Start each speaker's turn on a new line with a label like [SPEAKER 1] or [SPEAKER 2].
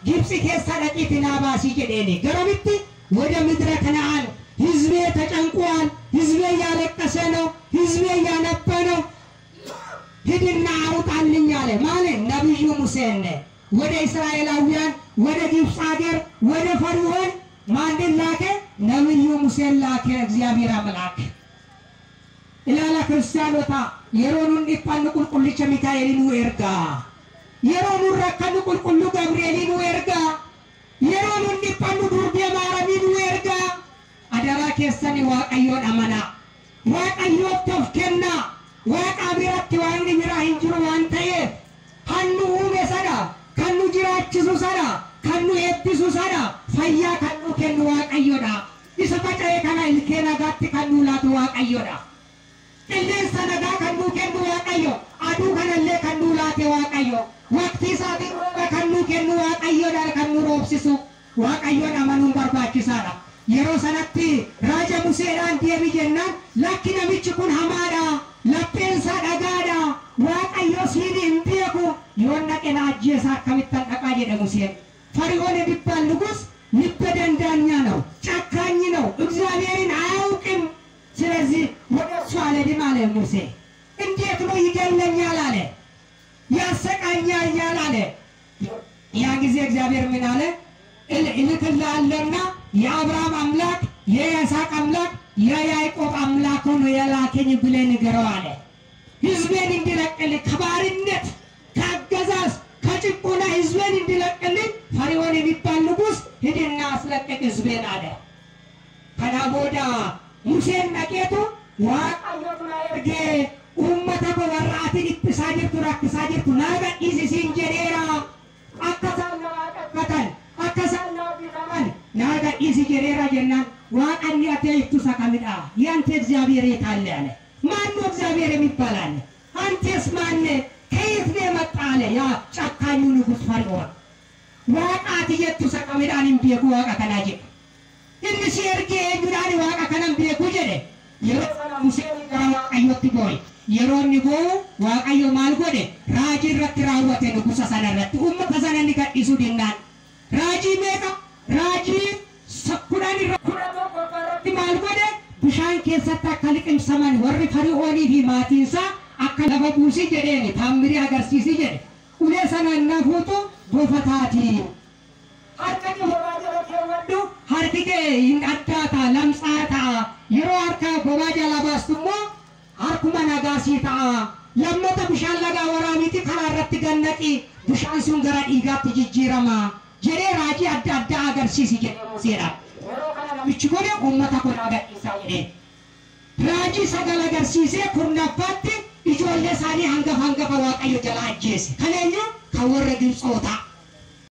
[SPEAKER 1] ግብጽ ከሳዳቂት ናባሲ ጀዴኒ ገረብት ወደ ምድረ ከነዓን ህዝቤ ተጨንቋል ህዝቤ ያለቀሰ ነው ህዝቤ ያነባ ነው ሂድና አውጣልኝ አለ ማለት ነብዩ ሙሴ ወደ እስራኤላውያን ወደ ግብጽ ሀገር ወደ ፈርዖን ማንን ላከ ነብዩ ሙሴ ላከ እግዚአብሔር አምላክ ኢላላ ክርስቲያኖታ የሮኑን ዲፋን ቁልቁልቸ ሚካኤልን ወርጋ የሮኑን ረከኑ ቁልቁሉ ገብርኤልን ወርጋ የሮኑን ዲፋን ዱርቤ ማረሚን ወርጋ አደራ ከሰኒ ዋቀዮን አመና ዋቀዮ ተፍከና ዋቃ ቢራት ዋን ቢራ እንጅሩ ዋንተየ ካኑ ኡሜሰዳ ካኑ ጅራችሱ ሰዳ ካኑ ኤብሱ ሰዳ ፈያ ካኑ ከኑ ዋቀዮዳ ይሰፈጨ ከና ልከና ጋት ካኑ ላቱ ዋቀዮዳ Illee sanadaa kan nuu kennu Waaqayyo aduu kanallee kan nuu laate Waaqayyo waqtii isaatiin rooba kan nuu kennu Waaqayyoodhaan kan nuu roobsisu Waaqayyoon amanuun barbaachisaadha yeroo sanatti raaja Museedhaan deebi jennaan lakki namichi kun hamaadha lapheensaa dhagaadha Waaqayyo siin hin beeku yoon dhaqe na ajjeesaa akkamittan dhaqaa jedhe Museen ፈርዖን የሚባል ንጉሥ ልበ ደንዳኛ ነው ጨካኝ ነው እግዚአብሔርን አያውቅም ስለዚህ ወደሱ አለ ዲማለ ሙሴ እንዴት ነው ይገለኛል አለ ያሰቃኛል አለ ያ ጊዜ እግዚአብሔር ምን አለ እልክልሃለሁና የአብርሃም አምላክ የይስሐቅ አምላክ የያዕቆብ አምላክ ሆኖ የላከኝ ብለህ ንገረው አለ ሕዝቤን እንዲለቅል ከባርነት ከአገዛዝ ከጭቆና ሕዝቤን እንዲለቅል ፈርዖን የሚባል ንጉሥ ሂድና አስለቅቅ ሕዝቤን አለ ከናቦዳ ሙሴን ነቄቱ Waaqayyo erge ummata ko warraati ittisa jirtu naga isisin jedheera akkasaan nama qaqqatan akkasaan nama bifaman naga isi jedheera jennaan waaqanni ate ittisa kamidha ያንተ እግዚአብሔር የታለ አለ ማን ነው እግዚአብሔር የሚባል አለ አንተስ ማን ከየት ነው የመጣ አለ ያ ጨካኙ ንጉሥ ፈርዖን ዋቃት የትሳ kamidhaan hin beeku waaqa kana jedhe inni si erge eenyudhaan waaqa kanan beeku jedhe yeroo sana Museen gara Waaqayyootti boo'e yeroo inni boo'u Waaqayyo maal godhe raajii irratti raawwate nugusa sana irratti ummata sana inni gadhiisuu dinnaan raajii meeqa raajii kudhan irratti maal godhe bishaan keessatti akka liqimsaman warri Fari'oonii fi maatiinsaa akka lafa buusii jedheeni taammirii agarsiisii jedhe ulee sana nafuutu bofataati harka bobaa jala keewwadhu harki kee hin addaata lamsaata yeroo harka bobaa jala baastumoo harkuma nagaasii ta'a lammata bishaan lagaa waraabiti karaa irratti gannaqi bishaan sun gara dhiigaatti jijjiirama jedhee raajii adda addaa agarsiisi jedhee Museedha yeroo kana namichi godhe uummata kun agarsiisaa jedhee raajii sagal agarsiisee kurnaffaatti ijoollee isaanii hangafa Waaqayyo jala ajjeese kan eenyu kan warra Gibxoota